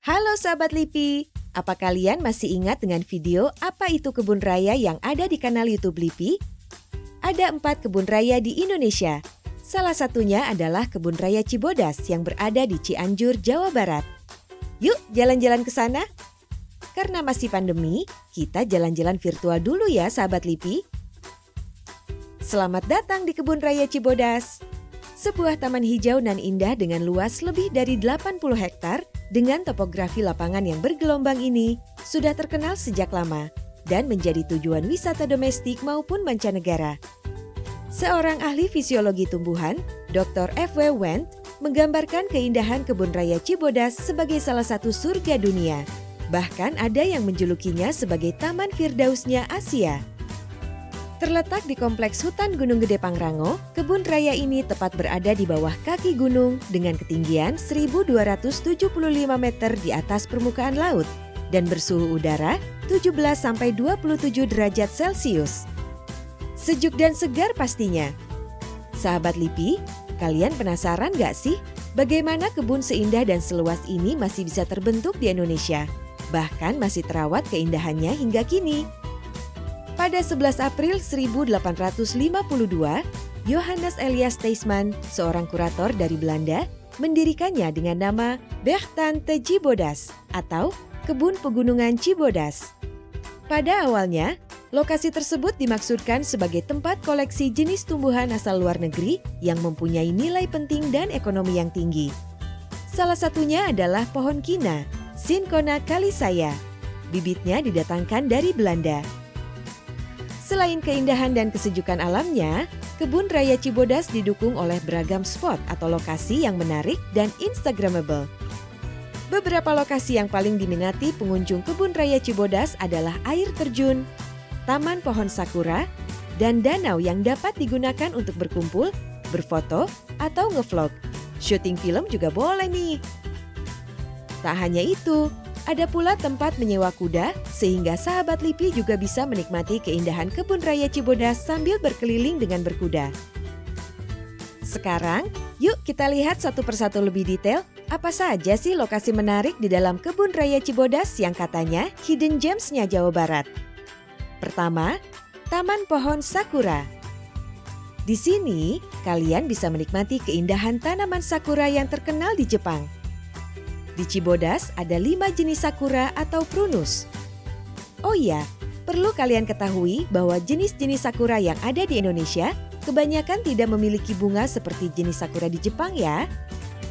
Halo sahabat LIPI, apa kalian masih ingat dengan video apa itu kebun raya yang ada di kanal YouTube LIPI? Ada 4 kebun raya di Indonesia. Salah satunya adalah Kebun Raya Cibodas yang berada di Cianjur, Jawa Barat. Yuk jalan-jalan ke sana. Karena masih pandemi, kita jalan-jalan virtual dulu ya sahabat LIPI. Selamat datang di Kebun Raya Cibodas. Sebuah taman hijau nan indah dengan luas lebih dari 80 hektar dengan topografi lapangan yang bergelombang ini sudah terkenal sejak lama dan menjadi tujuan wisata domestik maupun mancanegara. Seorang ahli fisiologi tumbuhan, Dr. F.W. Wendt, menggambarkan keindahan Kebun Raya Cibodas sebagai salah satu surga dunia. Bahkan ada yang menjulukinya sebagai Taman Firdausnya Asia. Terletak di Kompleks Hutan Gunung Gede Pangrango, kebun raya ini tepat berada di bawah kaki gunung dengan ketinggian 1.275 meter di atas permukaan laut dan bersuhu udara 17-27 derajat Celcius. Sejuk dan segar pastinya. Sahabat LIPI, kalian penasaran gak sih bagaimana kebun seindah dan seluas ini masih bisa terbentuk di Indonesia? Bahkan masih terawat keindahannya hingga kini. Pada 11 April 1852, Johannes Elias Teisman, seorang kurator dari Belanda, mendirikannya dengan nama Bergtuin te Cibodas atau Kebun Pegunungan Cibodas. Pada awalnya, lokasi tersebut dimaksudkan sebagai tempat koleksi jenis tumbuhan asal luar negeri yang mempunyai nilai penting dan ekonomi yang tinggi. Salah satunya adalah pohon kina, Cinchona calisaya. Bibitnya didatangkan dari Belanda. Selain keindahan dan kesejukan alamnya, Kebun Raya Cibodas didukung oleh beragam spot atau lokasi yang menarik dan instagramable. Beberapa lokasi yang paling diminati pengunjung Kebun Raya Cibodas adalah air terjun, taman pohon sakura, dan danau yang dapat digunakan untuk berkumpul, berfoto, atau ngevlog. Syuting film juga boleh nih. Tak hanya itu, ada pula tempat menyewa kuda sehingga sahabat LIPI juga bisa menikmati keindahan Kebun Raya Cibodas sambil berkeliling dengan berkuda. Sekarang, yuk kita lihat satu persatu lebih detail apa saja sih lokasi menarik di dalam Kebun Raya Cibodas yang katanya hidden gems-nya Jawa Barat. Pertama, Taman Pohon Sakura. Di sini, kalian bisa menikmati keindahan tanaman sakura yang terkenal di Jepang. Di Cibodas ada 5 jenis sakura atau prunus. Oh iya, perlu kalian ketahui bahwa jenis-jenis sakura yang ada di Indonesia kebanyakan tidak memiliki bunga seperti jenis sakura di Jepang ya.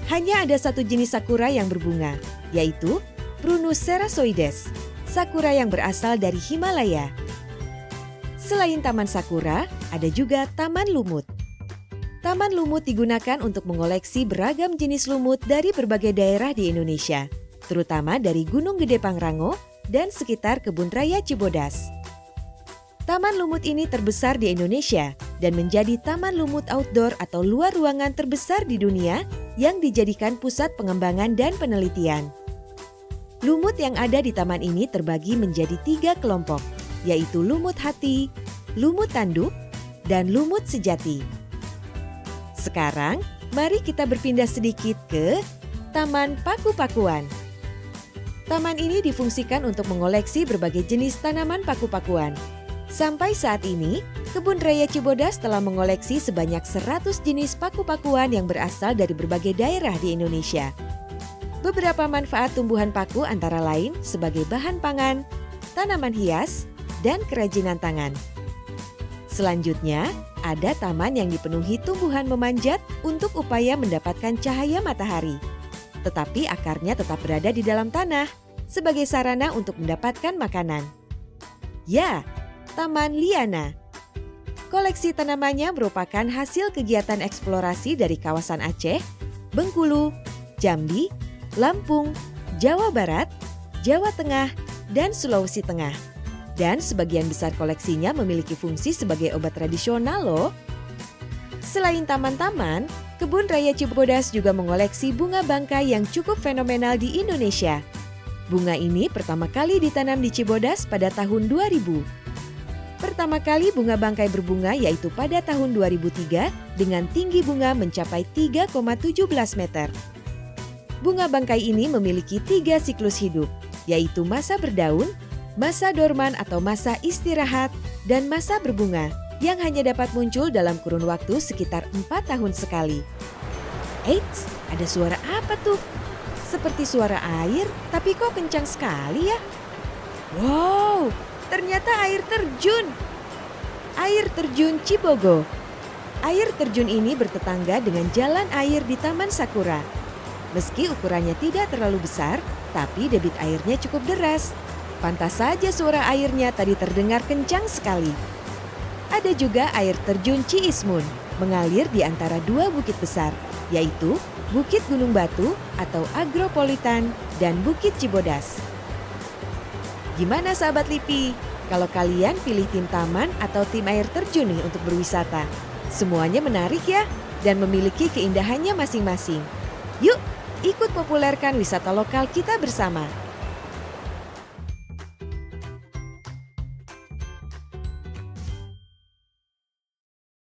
Hanya ada satu jenis sakura yang berbunga, yaitu Prunus ceratoides, sakura yang berasal dari Himalaya. Selain Taman Sakura, ada juga Taman Lumut. Taman Lumut digunakan untuk mengoleksi beragam jenis lumut dari berbagai daerah di Indonesia, terutama dari Gunung Gede Pangrango dan sekitar Kebun Raya Cibodas. Taman Lumut ini terbesar di Indonesia dan menjadi taman lumut outdoor atau luar ruangan terbesar di dunia yang dijadikan pusat pengembangan dan penelitian. Lumut yang ada di taman ini terbagi menjadi 3 kelompok, yaitu lumut hati, lumut tanduk, dan lumut sejati. Sekarang, mari kita berpindah sedikit ke Taman Paku-Pakuan. Taman ini difungsikan untuk mengoleksi berbagai jenis tanaman paku-pakuan. Sampai saat ini, Kebun Raya Cibodas telah mengoleksi sebanyak 100 jenis paku-pakuan yang berasal dari berbagai daerah di Indonesia. Beberapa manfaat tumbuhan paku antara lain sebagai bahan pangan, tanaman hias, dan kerajinan tangan. Selanjutnya, ada taman yang dipenuhi tumbuhan memanjat untuk upaya mendapatkan cahaya matahari. Tetapi akarnya tetap berada di dalam tanah sebagai sarana untuk mendapatkan makanan. Ya, Taman Liana. Koleksi tanamannya merupakan hasil kegiatan eksplorasi dari kawasan Aceh, Bengkulu, Jambi, Lampung, Jawa Barat, Jawa Tengah, dan Sulawesi Tengah. Dan sebagian besar koleksinya memiliki fungsi sebagai obat tradisional loh. Selain taman-taman, Kebun Raya Cibodas juga mengoleksi bunga bangkai yang cukup fenomenal di Indonesia. Bunga ini pertama kali ditanam di Cibodas pada tahun 2000. Pertama kali bunga bangkai berbunga yaitu pada tahun 2003 dengan tinggi bunga mencapai 3,17 meter. Bunga bangkai ini memiliki 3 siklus hidup, yaitu masa berdaun, masa dorman atau masa istirahat, dan masa berbunga yang hanya dapat muncul dalam kurun waktu sekitar 4 tahun sekali. Eits, ada suara apa tuh? Seperti suara air, tapi kok kencang sekali ya? Wow, ternyata air terjun. Air terjun Cibogo. Air terjun ini bertetangga dengan jalan air di Taman Sakura. Meski ukurannya tidak terlalu besar, tapi debit airnya cukup deras. Pantas saja suara airnya tadi terdengar kencang sekali. Ada juga air terjun Ciismun, mengalir di antara 2 bukit besar, yaitu Bukit Gunung Batu atau Agropolitan dan Bukit Cibodas. Gimana sahabat LIPI? Kalau kalian pilih tim taman atau tim air terjun nih untuk berwisata? Semuanya menarik ya dan memiliki keindahannya masing-masing. Yuk, ikut populerkan wisata lokal kita bersama.